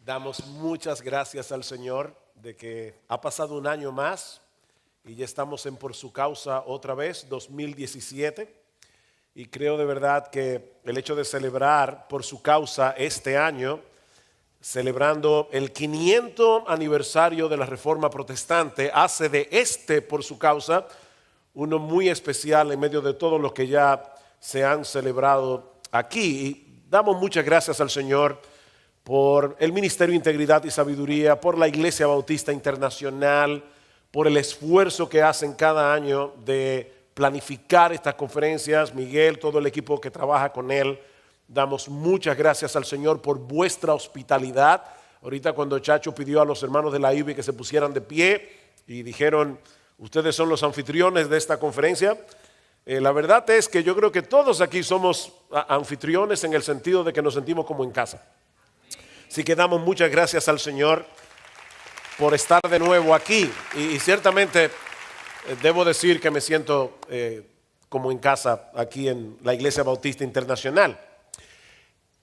Damos muchas gracias al Señor de que ha pasado un año más y ya estamos en Por Su Causa otra vez, 2017. Y creo de verdad que el hecho de celebrar Por Su Causa este año, celebrando el 500 aniversario de la Reforma Protestante, hace de este Por Su Causa uno muy especial en medio de todos los que ya se han celebrado aquí. Y damos muchas gracias al Señor por el Ministerio de Integridad y Sabiduría, por la Iglesia Bautista Internacional, por el esfuerzo que hacen cada año de planificar estas conferencias. Miguel, todo el equipo que trabaja con él, damos muchas gracias al Señor por vuestra hospitalidad. Ahorita cuando Chacho pidió a los hermanos de la IBI que se pusieran de pie y dijeron, ustedes son los anfitriones de esta conferencia. La verdad es que yo creo que todos aquí somos anfitriones en el sentido de que nos sentimos como en casa. Así que damos muchas gracias al Señor por estar de nuevo aquí. Y ciertamente debo decir que me siento como en casa aquí en la Iglesia Bautista Internacional.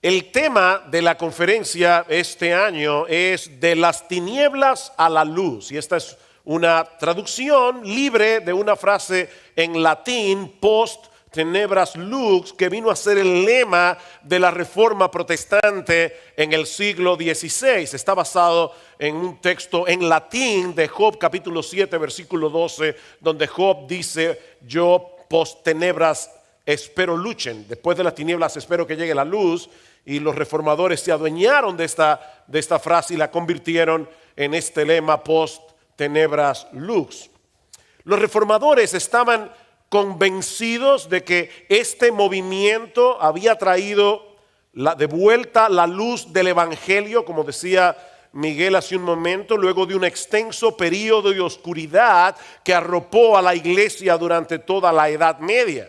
El tema de la conferencia este año es de las tinieblas a la luz. Y esta es una traducción libre de una frase en latín, post tenebras lux, que vino a ser el lema de la Reforma Protestante en el siglo XVI. Está basado en un texto en latín de Job capítulo 7 versículo 12, donde Job dice, yo post tenebras espero luchen, después de las tinieblas espero que llegue la luz. Y los reformadores se adueñaron de esta frase y la convirtieron en este lema post tenebras lux. Los reformadores estaban convencidos de que este movimiento había traído de vuelta la luz del Evangelio, como decía Miguel hace un momento, luego de un extenso periodo de oscuridad que arropó a la iglesia durante toda la Edad Media.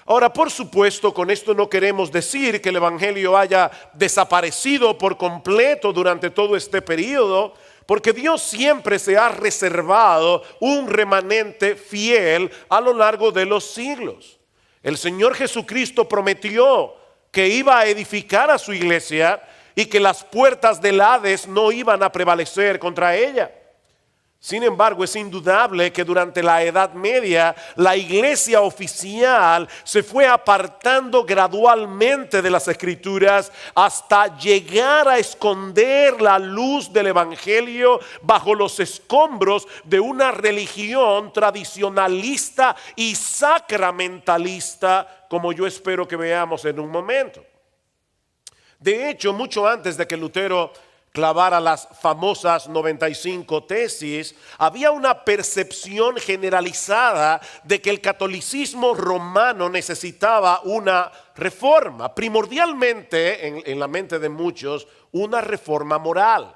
Ahora, por supuesto, con esto no queremos decir que el Evangelio haya desaparecido por completo durante todo este periodo, porque Dios siempre se ha reservado un remanente fiel a lo largo de los siglos. El Señor Jesucristo prometió que iba a edificar a su iglesia y que las puertas del Hades no iban a prevalecer contra ella. Sin embargo, es indudable que durante la Edad Media la iglesia oficial se fue apartando gradualmente de las Escrituras hasta llegar a esconder la luz del Evangelio bajo los escombros de una religión tradicionalista y sacramentalista, como yo espero que veamos en un momento. De hecho, mucho antes de que Lutero clavara las famosas 95 tesis, había una percepción generalizada de que el catolicismo romano necesitaba una reforma, primordialmente en la mente de muchos, una reforma moral.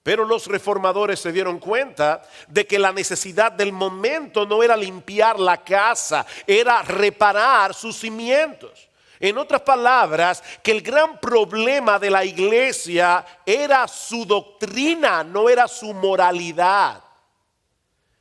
Pero los reformadores se dieron cuenta de que la necesidad del momento no era limpiar la casa, era reparar sus cimientos. En otras palabras, que el gran problema de la iglesia era su doctrina, no era su moralidad.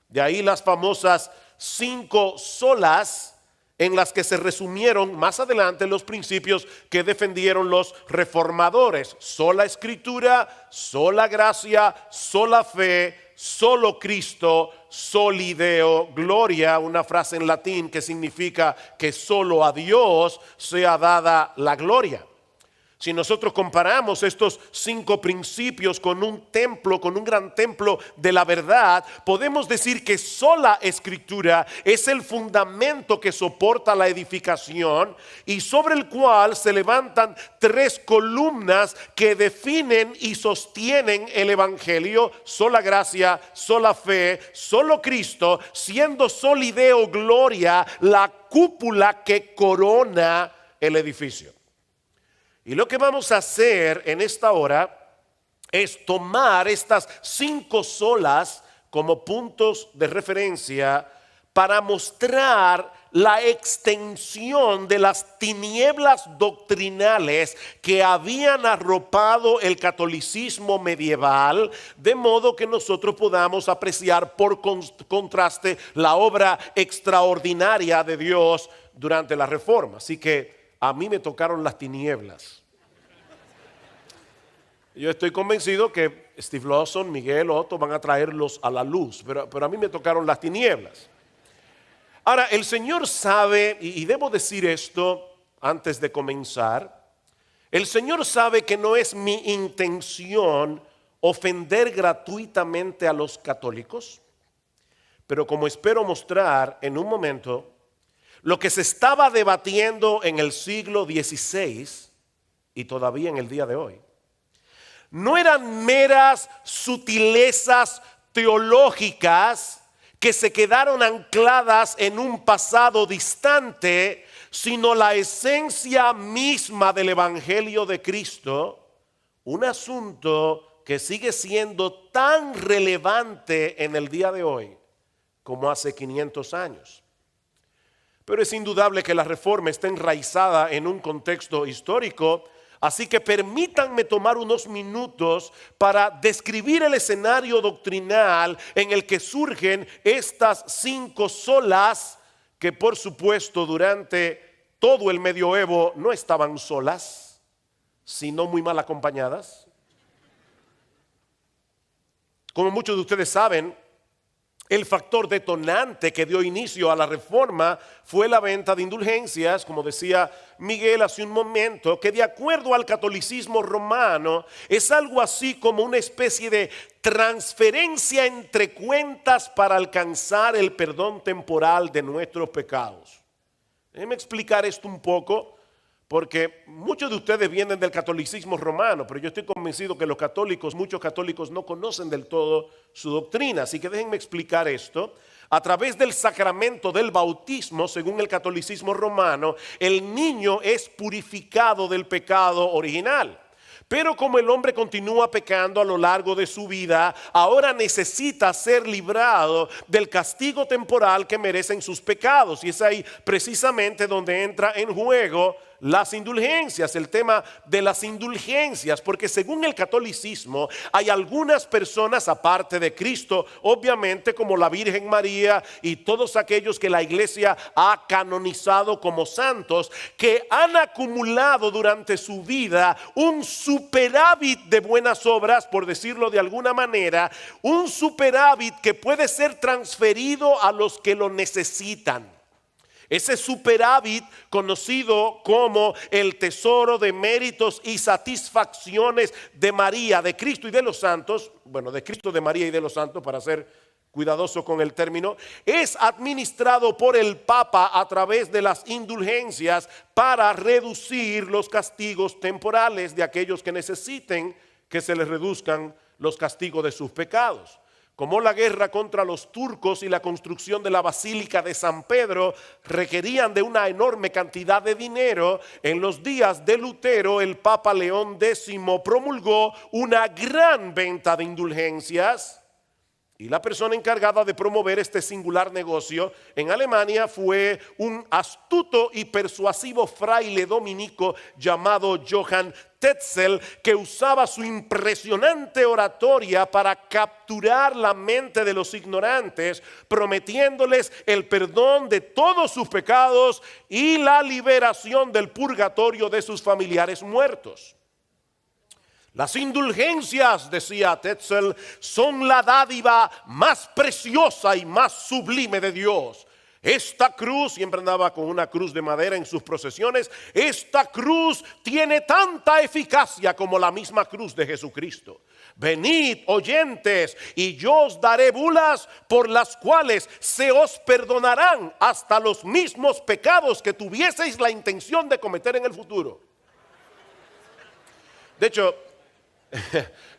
De ahí las famosas 5 solas en las que se resumieron más adelante los principios que defendieron los reformadores. Sola escritura, sola gracia, sola fe, solo Cristo, soli Deo gloria, una frase en latín que significa que solo a Dios sea dada la gloria. Si nosotros comparamos estos 5 principios con un templo, con un gran templo de la verdad, podemos decir que sola escritura es el fundamento que soporta la edificación y sobre el cual se levantan 3 columnas que definen y sostienen el Evangelio: sola gracia, sola fe, solo Cristo, siendo soli Deo gloria la cúpula que corona el edificio. Y lo que vamos a hacer en esta hora es tomar estas 5 solas como puntos de referencia para mostrar la extensión de las tinieblas doctrinales que habían arropado el catolicismo medieval, de modo que nosotros podamos apreciar por contraste la obra extraordinaria de Dios durante la Reforma. Así que a mí me tocaron las tinieblas. Yo estoy convencido que Steve Lawson, Miguel, Otto van a traerlos a la luz, pero a mí me tocaron las tinieblas. Ahora, el Señor sabe, y debo decir esto antes de comenzar, el Señor sabe que no es mi intención ofender gratuitamente a los católicos, pero como espero mostrar en un momento, lo que se estaba debatiendo en el siglo XVI y todavía en el día de hoy, no eran meras sutilezas teológicas que se quedaron ancladas en un pasado distante, sino la esencia misma del Evangelio de Cristo, un asunto que sigue siendo tan relevante en el día de hoy como hace 500 años. Pero es indudable que la reforma está enraizada en un contexto histórico. Así que permítanme tomar unos minutos para describir el escenario doctrinal en el que surgen estas 5 solas, que por supuesto durante todo el medioevo no estaban solas, sino muy mal acompañadas. Como muchos de ustedes saben, el factor detonante que dio inicio a la reforma fue la venta de indulgencias, como decía Miguel hace un momento, que de acuerdo al catolicismo romano es algo así como una especie de transferencia entre cuentas para alcanzar el perdón temporal de nuestros pecados. Déjenme explicar esto un poco, porque muchos de ustedes vienen del catolicismo romano, pero yo estoy convencido que muchos católicos no conocen del todo su doctrina. Así que déjenme explicar esto. A través del sacramento del bautismo, según el catolicismo romano, el niño es purificado del pecado original. Pero como el hombre continúa pecando a lo largo de su vida, ahora necesita ser librado del castigo temporal que merecen sus pecados. Y es ahí precisamente donde entra en juego las indulgencias, el tema de las indulgencias, porque según el catolicismo hay algunas personas aparte de Cristo, obviamente como la Virgen María y todos aquellos que la iglesia ha canonizado como santos, que han acumulado durante su vida un superávit de buenas obras, por decirlo de alguna manera, un superávit que puede ser transferido a los que lo necesitan. Ese superávit, conocido como el tesoro de méritos y satisfacciones de María, de Cristo y de los santos, bueno, de Cristo, de María y de los santos, para ser cuidadoso con el término, es administrado por el Papa a través de las indulgencias para reducir los castigos temporales de aquellos que necesiten que se les reduzcan los castigos de sus pecados. Como la guerra contra los turcos y la construcción de la Basílica de San Pedro requerían de una enorme cantidad de dinero, en los días de Lutero el Papa León X promulgó una gran venta de indulgencias. Y la persona encargada de promover este singular negocio en Alemania fue un astuto y persuasivo fraile dominico llamado Johann Tetzel, que usaba su impresionante oratoria para capturar la mente de los ignorantes, prometiéndoles el perdón de todos sus pecados y la liberación del purgatorio de sus familiares muertos. Las indulgencias, decía Tetzel, son la dádiva más preciosa y más sublime de Dios. Esta cruz, siempre andaba con una cruz de madera en sus procesiones, esta cruz tiene tanta eficacia como la misma cruz de Jesucristo. Venid, oyentes, y yo os daré bulas por las cuales se os perdonarán hasta los mismos pecados que tuvieseis la intención de cometer en el futuro. De hecho,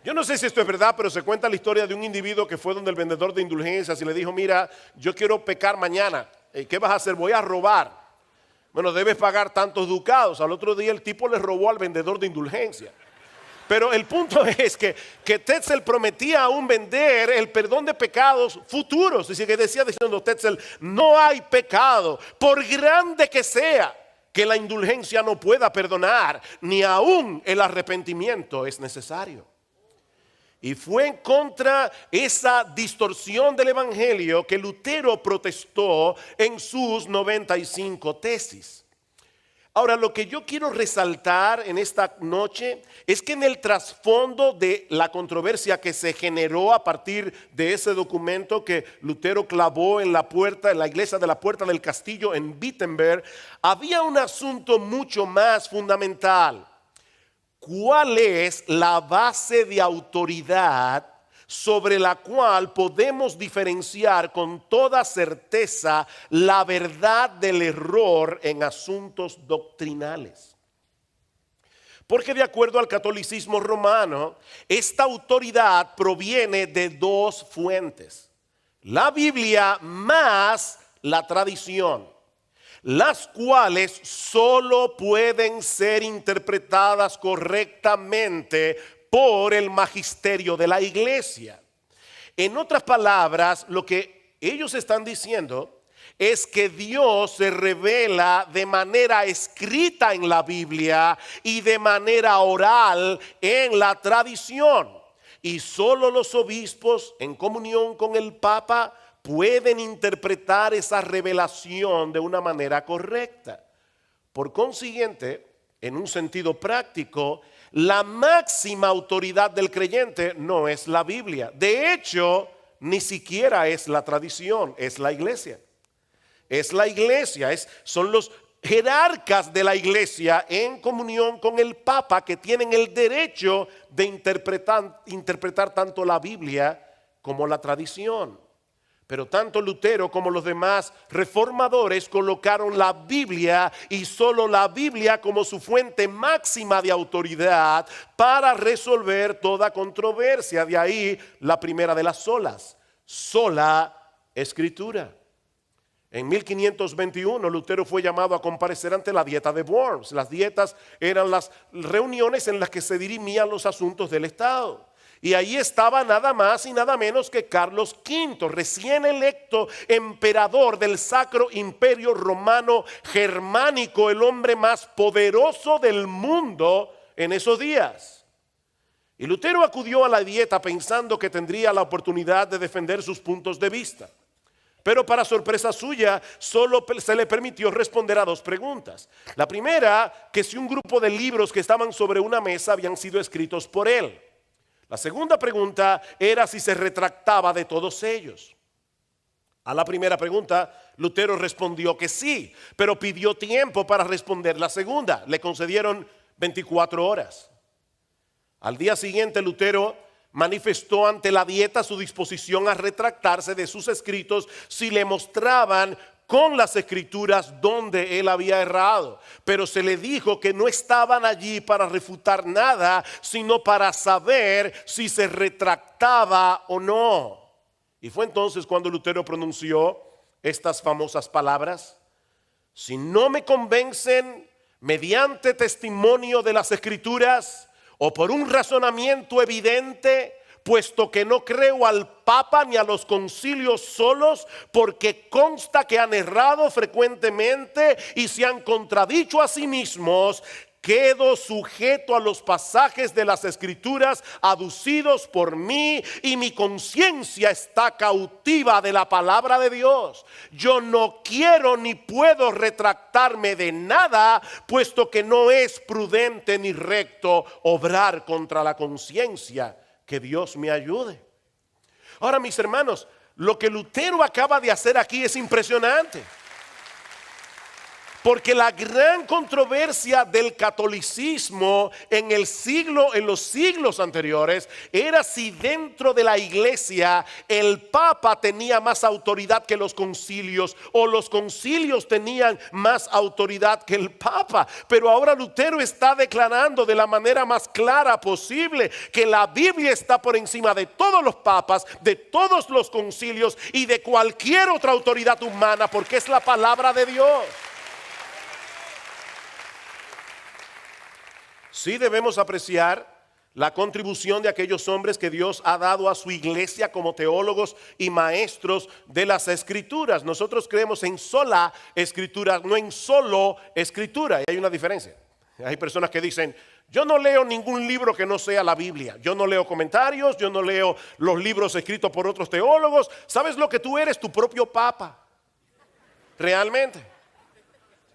yo no sé si esto es verdad, pero se cuenta la historia de un individuo que fue donde el vendedor de indulgencias y le dijo: mira, yo quiero pecar mañana. ¿Qué vas a hacer? Voy a robar. Bueno, debes pagar tantos ducados. Al otro día el tipo le robó al vendedor de indulgencias. Pero el punto es que Tetzel prometía aún vender el perdón de pecados futuros. Así que decía diciendo Tetzel: no hay pecado, por grande que sea, que la indulgencia no pueda perdonar, ni aún el arrepentimiento es necesario. Y fue en contra esa distorsión del evangelio que Lutero protestó en sus 95 tesis. Ahora, lo que yo quiero resaltar en esta noche es que en el trasfondo de la controversia que se generó a partir de ese documento que Lutero clavó en la puerta, en la iglesia de la Puerta del Castillo en Wittenberg, había un asunto mucho más fundamental. ¿Cuál es la base de autoridad sobre la cual podemos diferenciar con toda certeza la verdad del error en asuntos doctrinales? Porque de acuerdo al catolicismo romano, esta autoridad proviene de dos fuentes: la Biblia más la tradición, las cuales solo pueden ser interpretadas correctamente por el magisterio de la iglesia. En otras palabras, lo que ellos están diciendo es que Dios se revela de manera escrita en la Biblia y de manera oral en la tradición. Y solo los obispos, en comunión con el Papa, pueden interpretar esa revelación de una manera correcta. Por consiguiente, en un sentido práctico, la máxima autoridad del creyente no es la Biblia. De hecho, ni siquiera es la tradición, es la iglesia. Es la iglesia, son los jerarcas de la iglesia en comunión con el Papa que tienen el derecho de interpretar tanto la Biblia como la tradición. Pero tanto Lutero como los demás reformadores colocaron la Biblia y solo la Biblia como su fuente máxima de autoridad para resolver toda controversia. De ahí la primera de las solas, sola escritura. En 1521 Lutero fue llamado a comparecer ante la Dieta de Worms. Las dietas eran las reuniones en las que se dirimían los asuntos del Estado. Y ahí estaba nada más y nada menos que Carlos V, recién electo emperador del Sacro Imperio Romano Germánico, el hombre más poderoso del mundo en esos días. Y Lutero acudió a la dieta pensando que tendría la oportunidad de defender sus puntos de vista. Pero para sorpresa suya, solo se le permitió responder a dos preguntas. La primera, que si un grupo de libros que estaban sobre una mesa habían sido escritos por él. La segunda pregunta era si se retractaba de todos ellos. A la primera pregunta, Lutero respondió que sí, pero pidió tiempo para responder la segunda. Le concedieron 24 horas. Al día siguiente, Lutero manifestó ante la dieta su disposición a retractarse de sus escritos si le mostraban con las escrituras donde él había errado. Pero se le dijo que no estaban allí para refutar nada, sino para saber si se retractaba o no. Y fue entonces cuando Lutero pronunció estas famosas palabras: si no me convencen mediante testimonio de las escrituras o por un razonamiento evidente, puesto que no creo al Papa ni a los concilios solos, porque consta que han errado frecuentemente y se han contradicho a sí mismos, quedo sujeto a los pasajes de las escrituras aducidos por mí y mi conciencia está cautiva de la palabra de Dios. Yo no quiero ni puedo retractarme de nada, puesto que no es prudente ni recto obrar contra la conciencia. Que Dios me ayude. Ahora, mis hermanos, lo que Lutero acaba de hacer aquí es impresionante. Porque la gran controversia del catolicismo en los siglos anteriores era si dentro de la iglesia el Papa tenía más autoridad que los concilios o los concilios tenían más autoridad que el Papa. Pero ahora Lutero está declarando de la manera más clara posible que la Biblia está por encima de todos los papas, de todos los concilios y de cualquier otra autoridad humana, porque es la palabra de Dios. Sí debemos apreciar la contribución de aquellos hombres que Dios ha dado a su iglesia como teólogos y maestros de las escrituras. Nosotros creemos en sola escritura, no en solo escritura. Y hay una diferencia. Hay personas que dicen: yo no leo ningún libro que no sea la Biblia. Yo no leo comentarios, yo no leo los libros escritos por otros teólogos. ¿Sabes lo que tú eres? Tu propio papa. Realmente.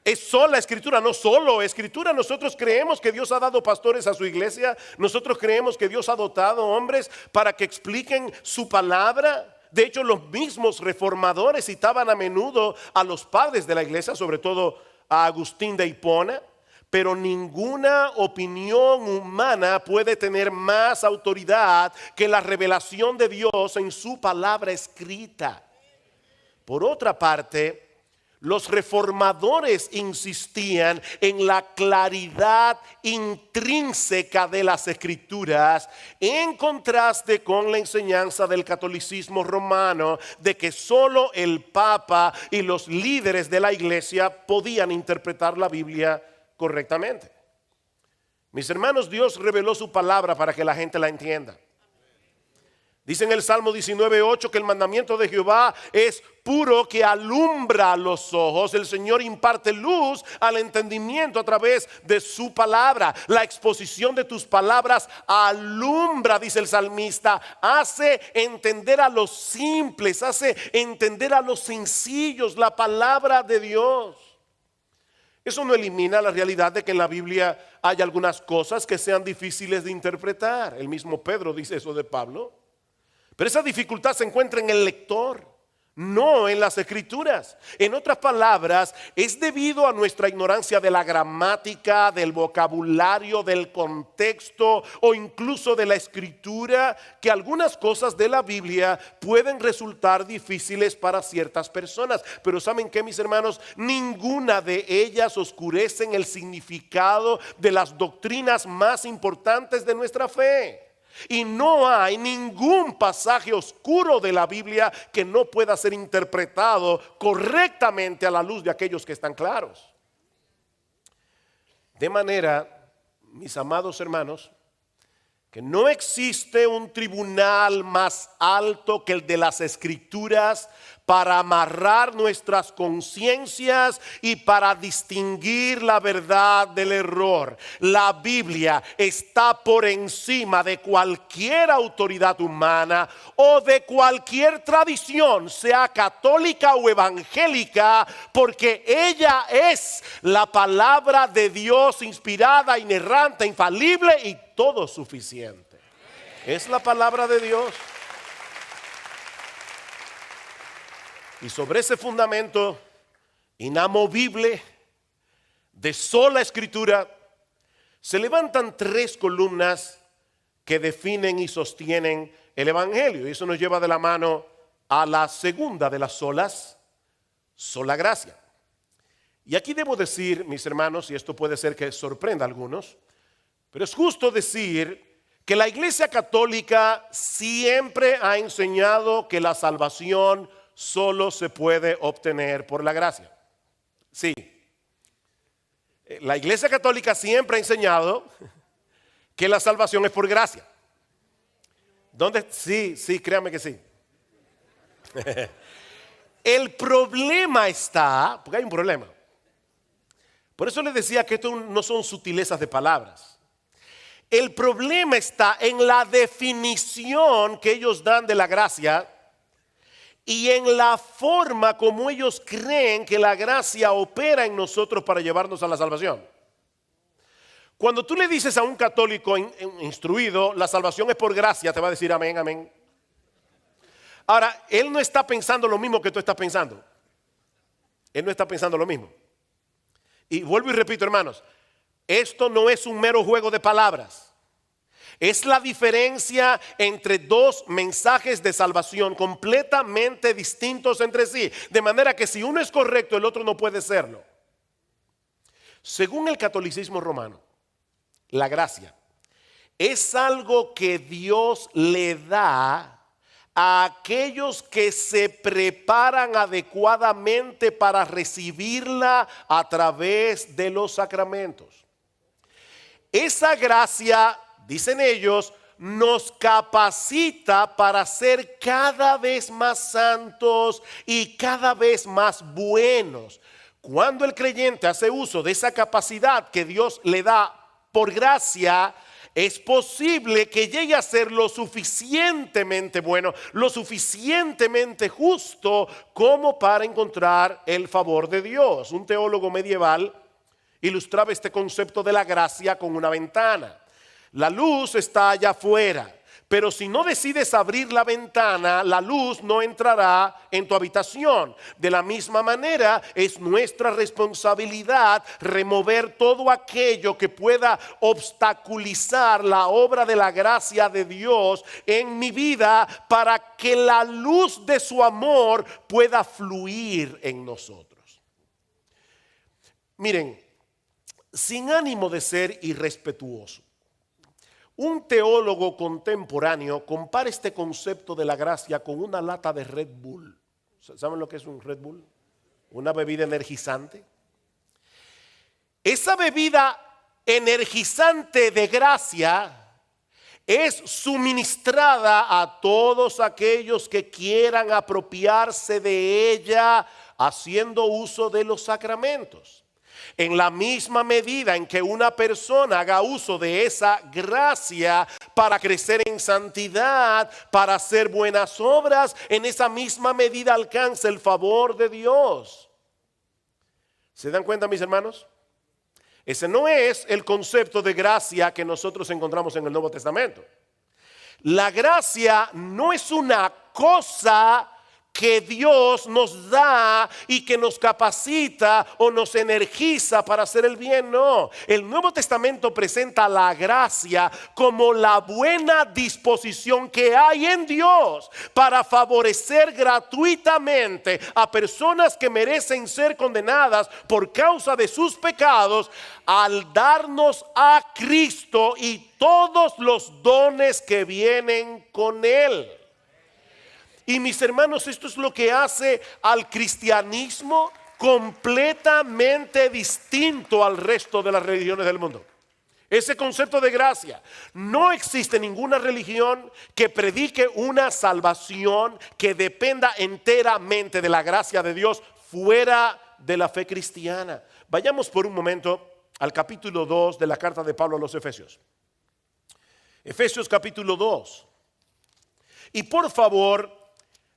Es sola escritura, no solo escritura. Nosotros creemos que Dios ha dado pastores a su iglesia. Nosotros creemos que Dios ha dotado hombres para que expliquen su palabra. De hecho, los mismos reformadores citaban a menudo a los padres de la iglesia, sobre todo a Agustín de Hipona. Pero ninguna opinión humana puede tener más autoridad que la revelación de Dios en su palabra escrita. Por otra parte, los reformadores insistían en la claridad intrínseca de las escrituras, en contraste con la enseñanza del catolicismo romano de que solo el Papa y los líderes de la iglesia podían interpretar la Biblia correctamente. Mis hermanos, Dios reveló su palabra para que la gente la entienda. Dice en el Salmo 19:8 que el mandamiento de Jehová es puro, que alumbra los ojos. El Señor imparte luz al entendimiento a través de su palabra. La exposición de tus palabras alumbra, dice el salmista, hace entender a los simples, hace entender a los sencillos la palabra de Dios. Eso no elimina la realidad de que en la Biblia hay algunas cosas que sean difíciles de interpretar. El mismo Pedro dice eso de Pablo. Pero esa dificultad se encuentra en el lector, no en las escrituras. En otras palabras, es debido a nuestra ignorancia de la gramática, del vocabulario, del contexto o incluso de la escritura, que algunas cosas de la Biblia pueden resultar difíciles para ciertas personas. Pero ¿saben qué, mis hermanos? Ninguna de ellas oscurecen el significado de las doctrinas más importantes de nuestra fe. Y no hay ningún pasaje oscuro de la Biblia que no pueda ser interpretado correctamente a la luz de aquellos que están claros. De manera, mis amados hermanos, que no existe un tribunal más alto que el de las escrituras para amarrar nuestras conciencias y para distinguir la verdad del error. La Biblia está por encima de cualquier autoridad humana o de cualquier tradición, sea católica o evangélica, porque ella es la palabra de Dios inspirada, inerrante, infalible y todo suficiente. Es la palabra de Dios. Y sobre ese fundamento inamovible de sola escritura se levantan tres columnas que definen y sostienen el evangelio. Y eso nos lleva de la mano a la segunda de las solas, sola gracia. Y aquí debo decir, mis hermanos, y esto puede ser que sorprenda a algunos, pero es justo decir que la Iglesia Católica siempre ha enseñado que la salvación solo se puede obtener por la gracia. Sí. La Iglesia Católica siempre ha enseñado que la salvación es por gracia. ¿Dónde? Sí, créanme que sí. El problema está, porque hay un problema. Por eso les decía que esto no son sutilezas de palabras. El problema está en la definición que ellos dan de la gracia y en la forma como ellos creen que la gracia opera en nosotros para llevarnos a la salvación. Cuando tú le dices a un católico instruido, la salvación es por gracia, te va a decir amén, amén. Ahora, él no está pensando lo mismo que tú estás pensando. Él no está pensando lo mismo. Y vuelvo y repito, hermanos, esto no es un mero juego de palabras. Es la diferencia entre dos mensajes de salvación completamente distintos entre sí. De manera que si uno es correcto, el otro no puede serlo. Según el catolicismo romano, la gracia es algo que Dios le da a aquellos que se preparan adecuadamente para recibirla a través de los sacramentos. Esa gracia, dicen ellos, nos capacita para ser cada vez más santos y cada vez más buenos. Cuando el creyente hace uso de esa capacidad que Dios le da por gracia, es posible que llegue a ser lo suficientemente bueno, lo suficientemente justo como para encontrar el favor de Dios. Un teólogo medieval ilustraba este concepto de la gracia con una ventana. La luz está allá afuera, pero si no decides abrir la ventana, la luz no entrará en tu habitación. De la misma manera, es nuestra responsabilidad remover todo aquello que pueda obstaculizar la obra de la gracia de Dios en mi vida, para que la luz de su amor pueda fluir en nosotros. Miren, sin ánimo de ser irrespetuoso, un teólogo contemporáneo compara este concepto de la gracia con una lata de Red Bull. ¿Saben lo que es un Red Bull? Una bebida energizante. Esa bebida energizante de gracia es suministrada a todos aquellos que quieran apropiarse de ella haciendo uso de los sacramentos. En la misma medida en que una persona haga uso de esa gracia para crecer en santidad, para hacer buenas obras, en esa misma medida alcanza el favor de Dios. ¿Se dan cuenta, mis hermanos? Ese no es el concepto de gracia que nosotros encontramos en el Nuevo Testamento. La gracia no es una cosa que Dios nos da y que nos capacita o nos energiza para hacer el bien. No, el Nuevo Testamento presenta la gracia como la buena disposición que hay en Dios para favorecer gratuitamente a personas que merecen ser condenadas por causa de sus pecados, al darnos a Cristo y todos los dones que vienen con Él. Y mis hermanos, esto es lo que hace al cristianismo completamente distinto al resto de las religiones del mundo. Ese concepto de gracia. No existe ninguna religión que predique una salvación que dependa enteramente de la gracia de Dios fuera de la fe cristiana. Vayamos por un momento al capítulo 2 de la carta de Pablo a los Efesios. Efesios capítulo 2. Y por favor,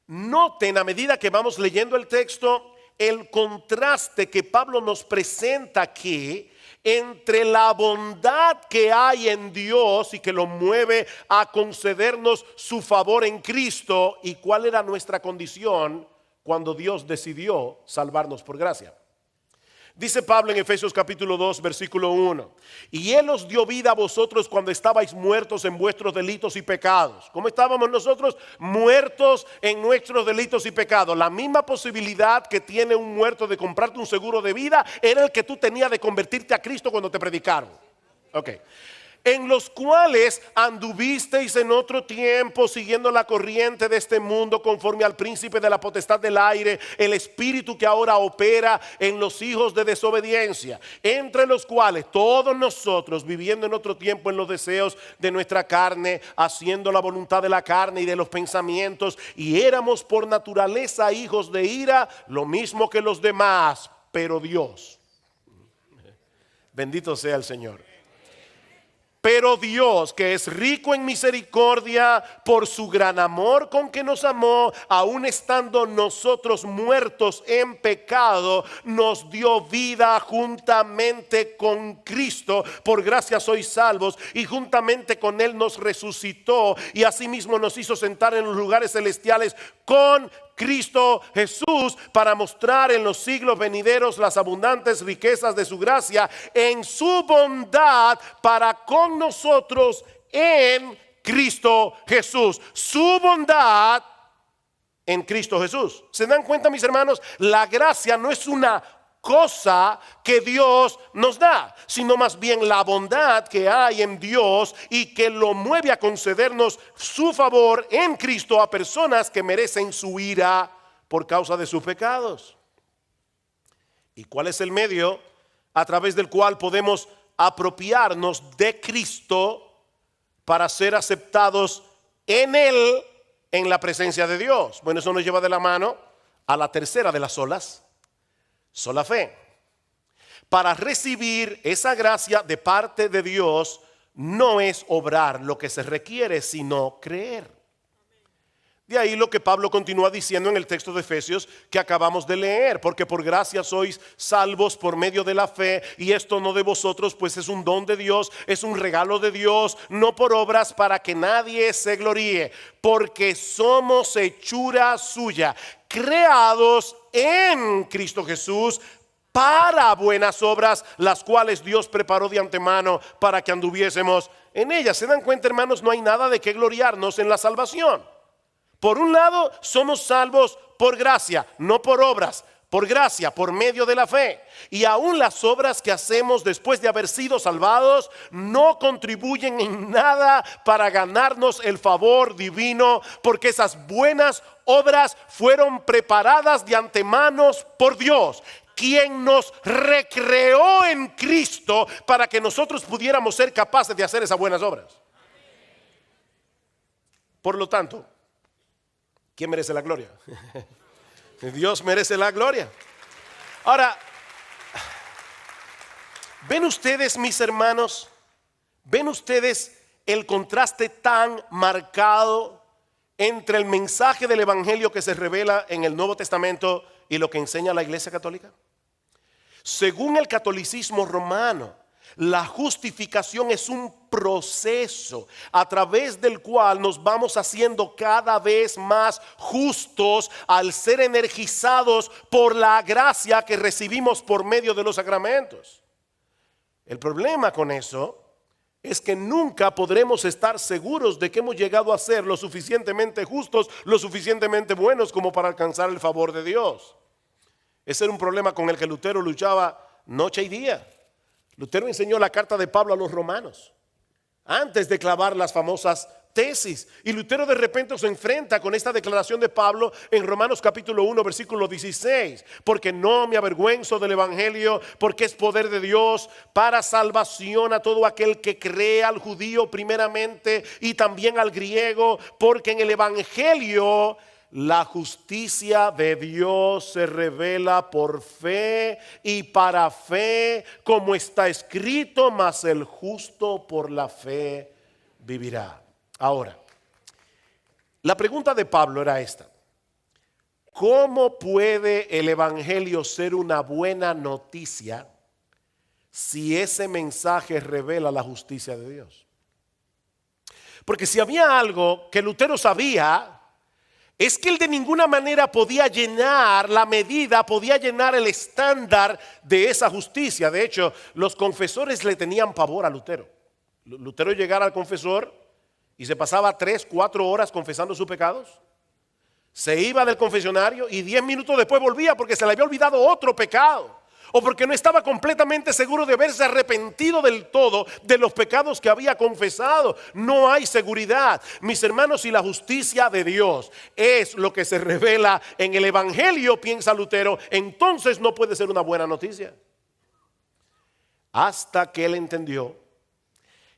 noten a medida que vamos leyendo el texto el contraste que Pablo nos presenta aquí entre la bondad que hay en Dios y que lo mueve a concedernos su favor en Cristo, y cuál era nuestra condición cuando Dios decidió salvarnos por gracia. Dice Pablo en Efesios capítulo 2 versículo 1: y Él os dio vida a vosotros cuando estabais muertos en vuestros delitos y pecados. ¿Cómo estábamos nosotros? Muertos en nuestros delitos y pecados. La misma posibilidad que tiene un muerto de comprarte un seguro de vida era el que tú tenías de convertirte a Cristo cuando te predicaron. Ok. En los cuales anduvisteis en otro tiempo siguiendo la corriente de este mundo, conforme al príncipe de la potestad del aire, el espíritu que ahora opera en los hijos de desobediencia, entre los cuales todos nosotros, viviendo en otro tiempo en los deseos de nuestra carne, haciendo la voluntad de la carne y de los pensamientos, y éramos por naturaleza hijos de ira, lo mismo que los demás. Pero Dios, bendito sea el Señor. Pero Dios, que es rico en misericordia, por su gran amor con que nos amó, aun estando nosotros muertos en pecado, nos dio vida juntamente con Cristo. Por gracia sois salvos, y juntamente con Él nos resucitó, y asimismo nos hizo sentar en los lugares celestiales con Cristo Jesús, para mostrar en los siglos venideros las abundantes riquezas de su gracia en su bondad para con nosotros en Cristo Jesús. Su bondad en Cristo Jesús. ¿Se dan cuenta, mis hermanos? La gracia no es una cosa que Dios nos da, sino más bien la bondad que hay en Dios y que lo mueve a concedernos su favor en Cristo a personas que merecen su ira por causa de sus pecados. ¿Y cuál es el medio a través del cual podemos apropiarnos de Cristo para ser aceptados en Él, en la presencia de Dios? Bueno, eso nos lleva de la mano a la tercera de las solas, sola fe. Para recibir esa gracia de parte de Dios, no es obrar lo que se requiere, sino creer. De ahí lo que Pablo continúa diciendo en el texto de Efesios que acabamos de leer, porque por gracia sois salvos por medio de la fe, y esto no de vosotros, pues es un don de Dios, es un regalo de Dios, no por obras para que nadie se gloríe, porque somos hechura suya, creados en Cristo Jesús para buenas obras, las cuales Dios preparó de antemano para que anduviésemos en ellas. ¿Se dan cuenta, hermanos? No hay nada de qué gloriarnos en la salvación. Por un lado, somos salvos por gracia, no por obras, por gracia, por medio de la fe. Y aún las obras que hacemos después de haber sido salvados no contribuyen en nada para ganarnos el favor divino, porque esas buenas obras fueron preparadas de antemano por Dios, quien nos recreó en Cristo para que nosotros pudiéramos ser capaces de hacer esas buenas obras. Por lo tanto, ¿quién merece la gloria? Dios merece la gloria. Ahora, ¿ven ustedes, mis hermanos? ¿Ven ustedes el contraste tan marcado entre el mensaje del evangelio que se revela en el Nuevo Testamento y lo que enseña la Iglesia Católica? Según el catolicismo romano, la justificación es un proceso a través del cual nos vamos haciendo cada vez más justos al ser energizados por la gracia que recibimos por medio de los sacramentos. El problema con eso es que nunca podremos estar seguros de que hemos llegado a ser lo suficientemente justos, lo suficientemente buenos como para alcanzar el favor de Dios. Ese era un problema con el que Lutero luchaba noche y día. Lutero enseñó la carta de Pablo a los romanos antes de clavar las famosas tesis, y Lutero de repente se enfrenta con esta declaración de Pablo en Romanos capítulo 1 versículo 16: porque no me avergüenzo del evangelio, porque es poder de Dios para salvación a todo aquel que cree, al judío primeramente y también al griego, porque en el evangelio la justicia de Dios se revela por fe y para fe, como está escrito, mas el justo por la fe vivirá. Ahora, la pregunta de Pablo era esta: ¿cómo puede el evangelio ser una buena noticia si ese mensaje revela la justicia de Dios? Porque si había algo que Lutero sabía, es que él de ninguna manera podía llenar la medida, podía llenar el estándar de esa justicia. De hecho, los confesores le tenían pavor a Lutero. Lutero llegara al confesor y se pasaba 3, 4 horas confesando sus pecados. Se iba del confesionario y 10 minutos después volvía porque se le había olvidado otro pecado, o porque no estaba completamente seguro de haberse arrepentido del todo de los pecados que había confesado. No hay seguridad, mis hermanos. Si la justicia de Dios es lo que se revela en el evangelio, piensa Lutero, entonces no puede ser una buena noticia. Hasta que él entendió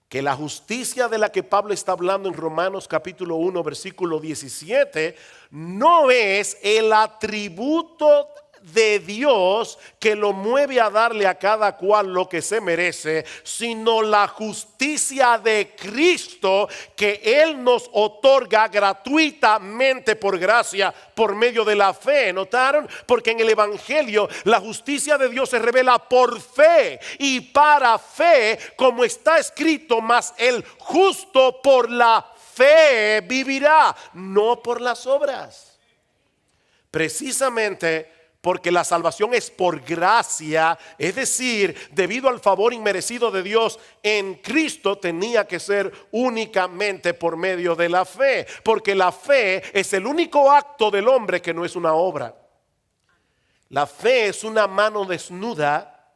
que la justicia de la que Pablo está hablando en Romanos capítulo 1 versículo 17 no es el atributo de Dios que lo mueve a darle a cada cual lo que se merece, sino la justicia de Cristo que Él nos otorga gratuitamente por gracia, por medio de la fe. ¿Notaron? Porque en el evangelio la justicia de Dios se revela por fe y para fe, como está escrito, mas el justo por la fe vivirá, no por las obras. Precisamente porque la salvación es por gracia, es decir, debido al favor inmerecido de Dios en Cristo, tenía que ser únicamente por medio de la fe, porque la fe es el único acto del hombre que no es una obra. La fe es una mano desnuda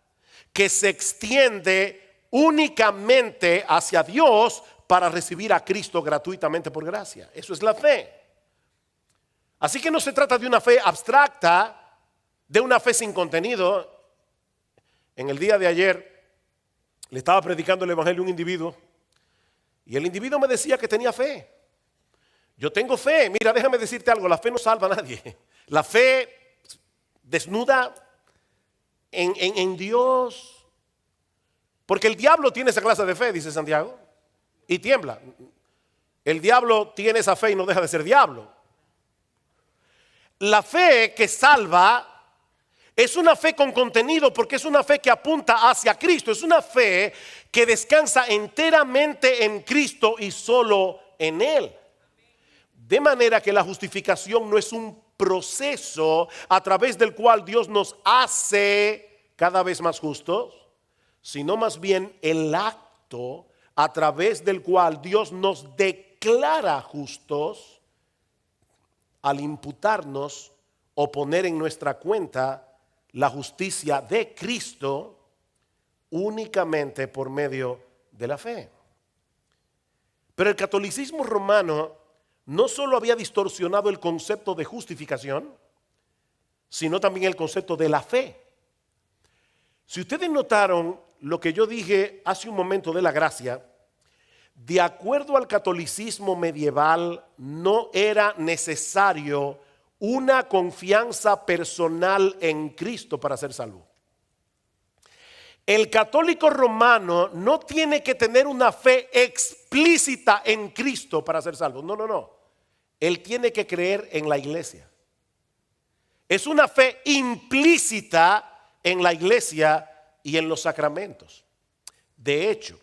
que se extiende únicamente hacia Dios para recibir a Cristo gratuitamente por gracia. Eso es la fe. Así que no se trata de una fe abstracta, de una fe sin contenido. En el día de ayer le estaba predicando el evangelio a un individuo y el individuo me decía que tenía fe. Yo tengo fe. Mira, déjame decirte algo: la fe no salva a nadie. La fe desnuda en Dios, porque el diablo tiene esa clase de fe, dice Santiago. y tiembla. El diablo tiene esa fe y no deja de ser diablo. La fe que salva es una fe con contenido, porque es una fe que apunta hacia Cristo. Es una fe que descansa enteramente en Cristo y solo en Él. De manera que la justificación no es un proceso a través del cual Dios nos hace cada vez más justos, sino más bien el acto a través del cual Dios nos declara justos al imputarnos o poner en nuestra cuenta la justicia de Cristo únicamente por medio de la fe. Pero el catolicismo romano no solo había distorsionado el concepto de justificación, sino también el concepto de la fe. Si ustedes notaron lo que yo dije hace un momento de la gracia, de acuerdo al catolicismo medieval, no era necesario una confianza personal en Cristo para ser salvo. El católico romano no tiene que tener una fe explícita en Cristo para ser salvo. No. Él tiene que creer en la iglesia. Es una fe implícita en la iglesia y en los sacramentos. De hecho,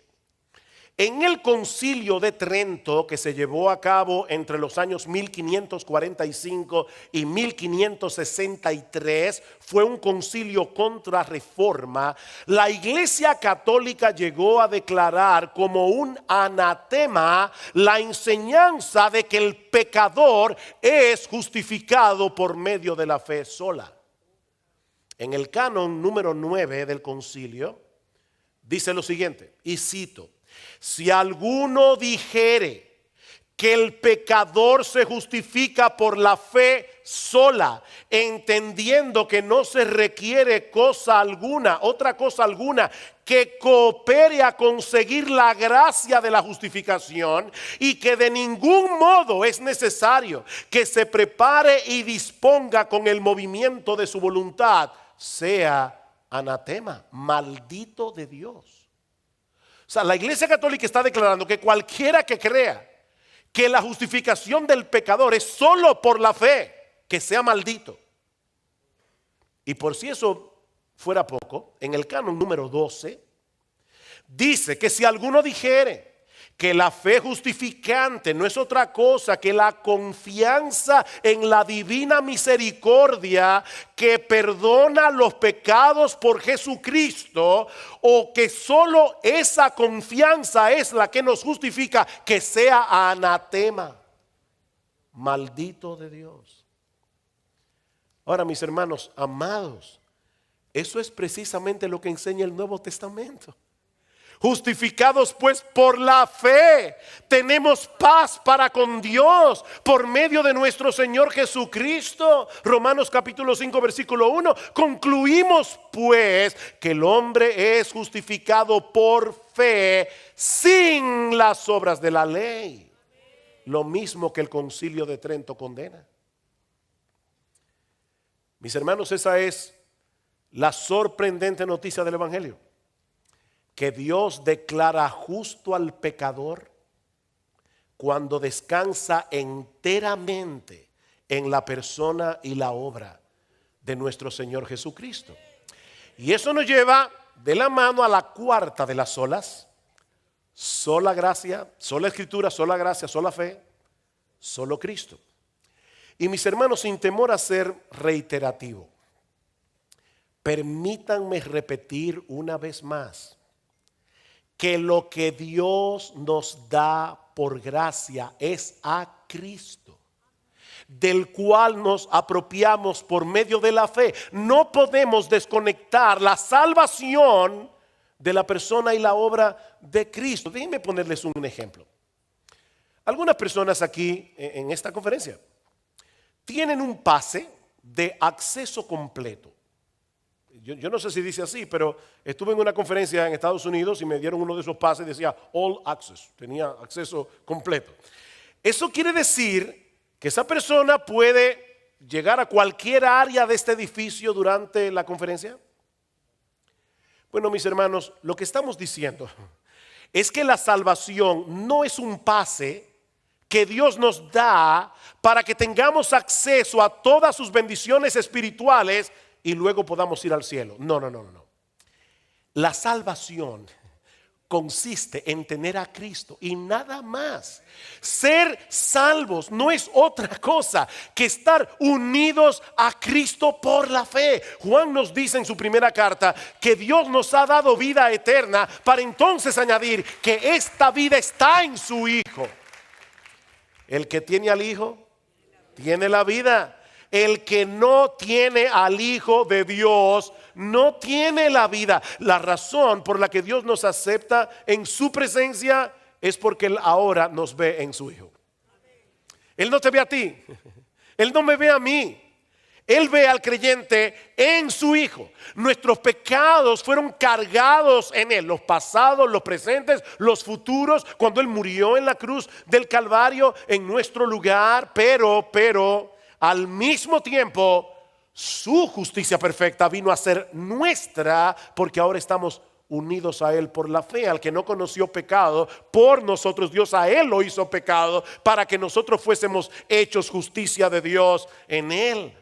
en el Concilio de Trento, que se llevó a cabo entre los años 1545 y 1563, fue un concilio contra reforma. La Iglesia Católica llegó a declarar como un anatema la enseñanza de que el pecador es justificado por medio de la fe sola. En el canon número 9 del concilio dice lo siguiente, y cito: si alguno dijere que el pecador se justifica por la fe sola, entendiendo que no se requiere otra cosa alguna, que coopere a conseguir la gracia de la justificación, y que de ningún modo es necesario que se prepare y disponga con el movimiento de su voluntad, sea anatema, maldito de Dios. O sea, la Iglesia Católica está declarando que cualquiera que crea que la justificación del pecador es solo por la fe, que sea maldito. Y por si eso fuera poco, en el canon número 12 dice que si alguno dijere que la fe justificante no es otra cosa que la confianza en la divina misericordia que perdona los pecados por Jesucristo, o que solo esa confianza es la que nos justifica, que sea anatema, maldito de Dios. Ahora, mis hermanos amados, eso es precisamente lo que enseña el Nuevo Testamento. Justificados pues por la fe, tenemos paz para con Dios por medio de nuestro Señor Jesucristo. Romanos capítulo 5 versículo 1. Concluimos pues que el hombre es justificado por fe sin las obras de la ley. Lo mismo que el Concilio de Trento condena. Mis hermanos, esa es la sorprendente noticia del Evangelio. Que Dios declara justo al pecador cuando descansa enteramente en la persona y la obra de nuestro Señor Jesucristo. Y eso nos lleva de la mano a la cuarta de las solas: sola gracia, sola escritura, sola gracia, sola fe, solo Cristo. Y mis hermanos, sin temor a ser reiterativo, permítanme repetir una vez más que lo que Dios nos da por gracia es a Cristo, del cual nos apropiamos por medio de la fe. No podemos desconectar la salvación de la persona y la obra de Cristo. Déjenme ponerles un ejemplo. Algunas personas aquí en esta conferencia tienen un pase de acceso completo. Yo no sé si dice así, pero estuve en una conferencia en Estados Unidos y me dieron uno de esos pases, decía All Access, tenía acceso completo. Eso quiere decir que esa persona puede llegar a cualquier área de este edificio durante la conferencia. Bueno, mis hermanos, lo que estamos diciendo es que la salvación no es un pase que Dios nos da para que tengamos acceso a todas sus bendiciones espirituales y luego podamos ir al cielo. No. La salvación consiste en tener a Cristo y nada más. Ser salvos no es otra cosa que estar unidos a Cristo por la fe. Juan nos dice en su primera carta que Dios nos ha dado vida eterna para entonces añadir que esta vida está en su Hijo. El que tiene al Hijo tiene la vida. El que no tiene al Hijo de Dios no tiene la vida. La razón por la que Dios nos acepta en su presencia es porque Él ahora nos ve en su Hijo. Él no te ve a ti, Él no me ve a mí. Él ve al creyente en su Hijo. Nuestros pecados fueron cargados en Él, los pasados, los presentes, los futuros, cuando Él murió en la cruz del Calvario en nuestro lugar, pero al mismo tiempo su justicia perfecta vino a ser nuestra, porque ahora estamos unidos a Él por la fe. Al que no conoció pecado, por nosotros Dios a Él lo hizo pecado, para que nosotros fuésemos hechos justicia de Dios en Él.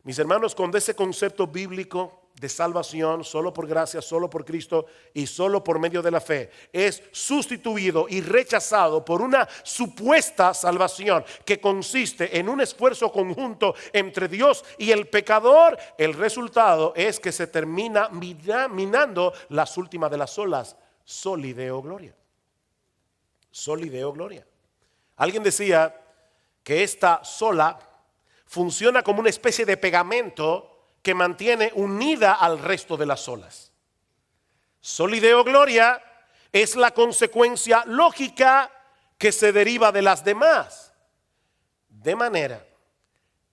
Mis hermanos, con ese concepto bíblico de salvación, solo por gracia, solo por Cristo y solo por medio de la fe, es sustituido y rechazado por una supuesta salvación que consiste en un esfuerzo conjunto entre Dios y el pecador. El resultado es que se termina minando las últimas de las olas, soli Deo gloria. Soli Deo gloria. Alguien decía que esta sola funciona como una especie de pegamento que mantiene unida al resto de las olas. Soli Deo gloria es la consecuencia lógica que se deriva de las demás. De manera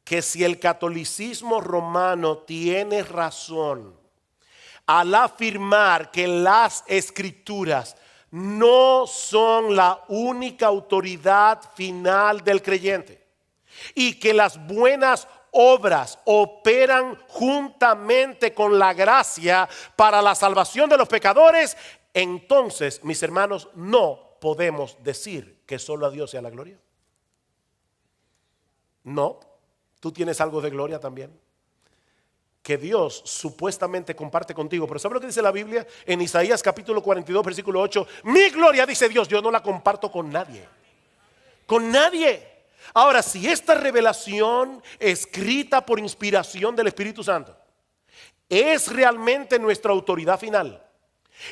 que si el catolicismo romano tiene razón al afirmar que las escrituras no son la única autoridad final del creyente, y que las buenas obras operan juntamente con la gracia para la salvación de los pecadores, entonces, mis hermanos, no podemos decir que solo a Dios sea la gloria. No, tú tienes algo de gloria también, que Dios supuestamente comparte contigo. Pero ¿sabe lo que dice la Biblia? En Isaías capítulo 42 versículo 8, mi gloria, dice Dios, yo no la comparto con nadie. Con nadie. Ahora, si esta revelación escrita por inspiración del Espíritu Santo es realmente nuestra autoridad final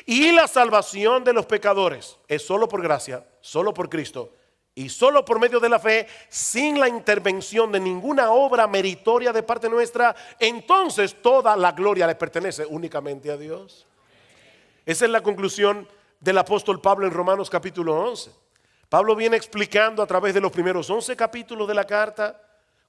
y la salvación de los pecadores es solo por gracia, solo por Cristo y solo por medio de la fe, sin la intervención de ninguna obra meritoria de parte nuestra, entonces toda la gloria le pertenece únicamente a Dios. Esa es la conclusión del apóstol Pablo en Romanos capítulo 11. Pablo viene explicando a través de los primeros 11 capítulos de la carta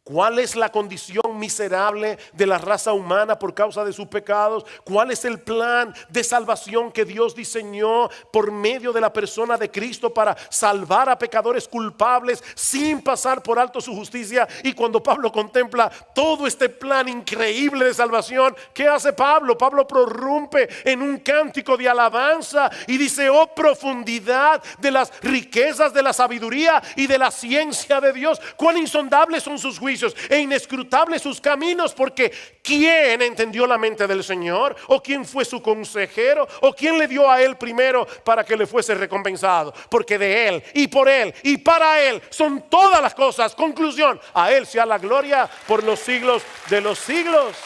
cuál es la condición miserable de la raza humana por causa de sus pecados, cuál es el plan de salvación que Dios diseñó por medio de la persona de Cristo para salvar a pecadores culpables sin pasar por alto su justicia. Y cuando Pablo contempla todo este plan increíble de salvación, ¿qué hace Pablo? Pablo prorrumpe en un cántico de alabanza y dice: oh profundidad de las riquezas de la sabiduría y de la ciencia de Dios, cuán insondables son sus juicios e inescrutables sus caminos, porque ¿quién entendió la mente del Señor? ¿O quién fue su consejero? ¿O quién le dio a él primero para que le fuese recompensado? Porque de él y por él y para él son todas las cosas. Conclusión: a él sea la gloria por los siglos de los siglos.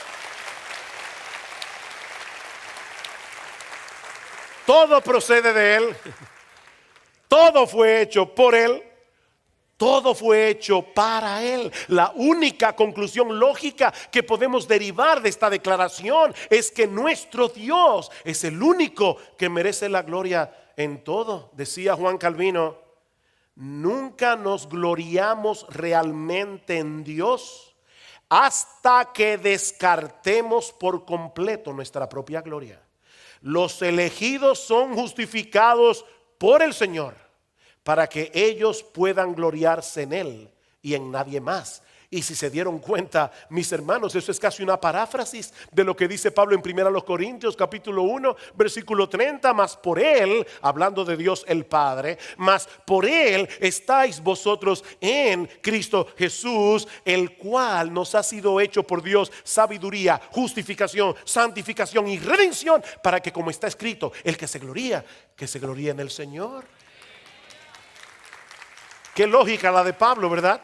Todo procede de él, todo fue hecho por él, todo fue hecho para Él. La única conclusión lógica que podemos derivar de esta declaración es que nuestro Dios es el único que merece la gloria en todo. Decía Juan Calvino: nunca nos gloriamos realmente en Dios hasta que descartemos por completo nuestra propia gloria. Los elegidos son justificados por el Señor para que ellos puedan gloriarse en Él y en nadie más. Y si se dieron cuenta, mis hermanos, eso es casi una paráfrasis de lo que dice Pablo en 1 Corintios capítulo 1, versículo 30. Mas por Él, hablando de Dios el Padre, mas por Él estáis vosotros en Cristo Jesús, el cual nos ha sido hecho por Dios sabiduría, justificación, santificación y redención, para que, como está escrito, el que se gloría en el Señor. Qué lógica la de Pablo, ¿verdad?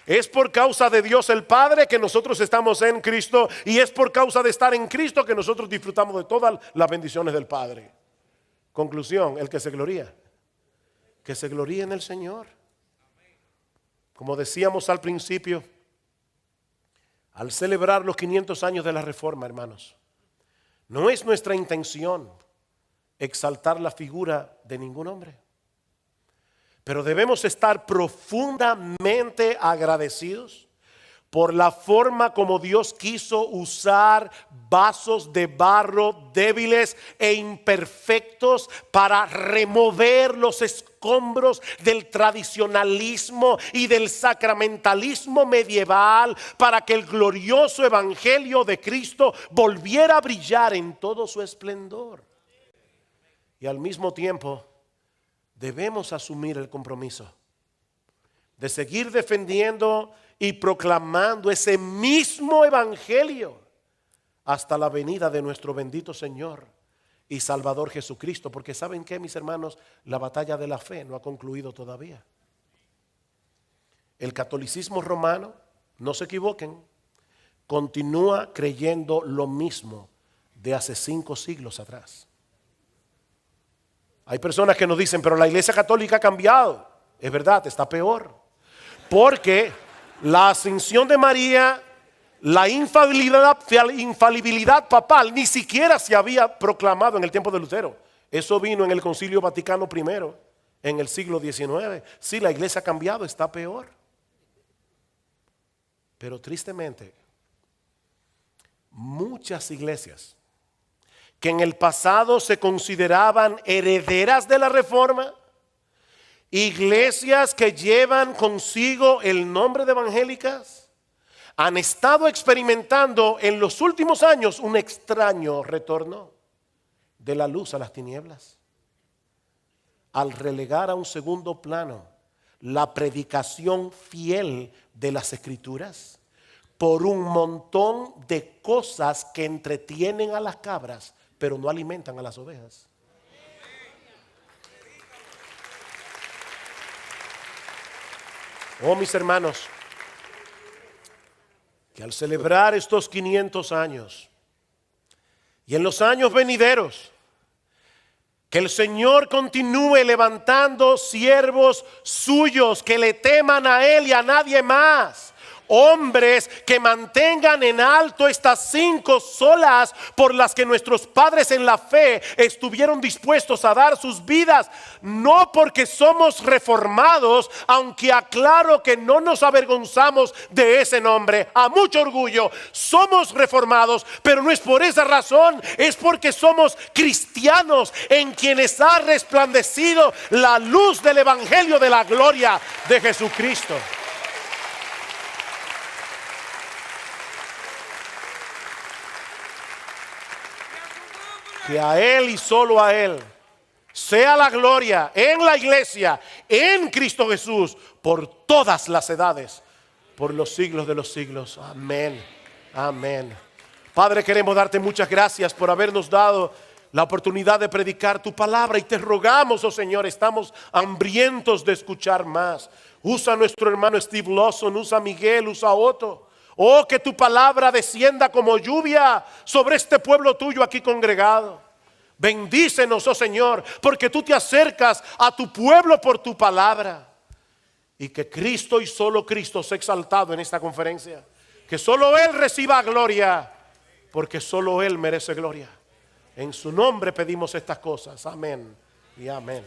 Es por causa de Dios el Padre que nosotros estamos en Cristo, y es por causa de estar en Cristo que nosotros disfrutamos de todas las bendiciones del Padre. Conclusión, el que se gloría en el Señor. Como decíamos al principio, al celebrar los 500 años de la Reforma, hermanos, no es nuestra intención exaltar la figura de ningún hombre. Pero debemos estar profundamente agradecidos por la forma como Dios quiso usar vasos de barro débiles e imperfectos para remover los escombros del tradicionalismo y del sacramentalismo medieval, para que el glorioso evangelio de Cristo volviera a brillar en todo su esplendor. Y al mismo tiempo, debemos asumir el compromiso de seguir defendiendo y proclamando ese mismo evangelio hasta la venida de nuestro bendito Señor y Salvador Jesucristo. Porque ¿saben qué, mis hermanos? La batalla de la fe no ha concluido todavía. El catolicismo romano, no se equivoquen, continúa creyendo lo mismo de hace 5 siglos atrás. Hay personas que nos dicen, pero la Iglesia Católica ha cambiado. Es verdad, está peor. Porque la ascensión de María, la infalibilidad papal, ni siquiera se había proclamado en el tiempo de Lutero. Eso vino en el Concilio Vaticano I, en el siglo XIX. Sí, la Iglesia ha cambiado, está peor. Pero tristemente, muchas iglesias que en el pasado se consideraban herederas de la Reforma, iglesias que llevan consigo el nombre de evangélicas, han estado experimentando en los últimos años un extraño retorno de la luz a las tinieblas, al relegar a un segundo plano la predicación fiel de las Escrituras por un montón de cosas que entretienen a las cabras pero no alimentan a las ovejas. Oh, mis hermanos, que al celebrar estos 500 años y en los años venideros, que el Señor continúe levantando siervos suyos que le teman a Él y a nadie más. Hombres que mantengan en alto estas 5 solas por las que nuestros padres en la fe estuvieron dispuestos a dar sus vidas. No porque somos reformados, aunque aclaro que no nos avergonzamos de ese nombre, a mucho orgullo. Somos reformados, pero no es por esa razón, es porque somos cristianos en quienes ha resplandecido la luz del evangelio de la gloria de Jesucristo. Que a Él y solo a Él sea la gloria en la iglesia, en Cristo Jesús, por todas las edades, por los siglos de los siglos. Amén, amén. Padre, queremos darte muchas gracias por habernos dado la oportunidad de predicar tu palabra, y te rogamos, oh Señor, estamos hambrientos de escuchar más. Usa a nuestro hermano Steve Lawson, usa a Miguel, usa a Otto. Oh, que tu palabra descienda como lluvia sobre este pueblo tuyo aquí congregado. Bendícenos, oh Señor, porque tú te acercas a tu pueblo por tu palabra. Y que Cristo y solo Cristo sea exaltado en esta conferencia. Que solo Él reciba gloria, porque solo Él merece gloria. En su nombre pedimos estas cosas. Amén y amén.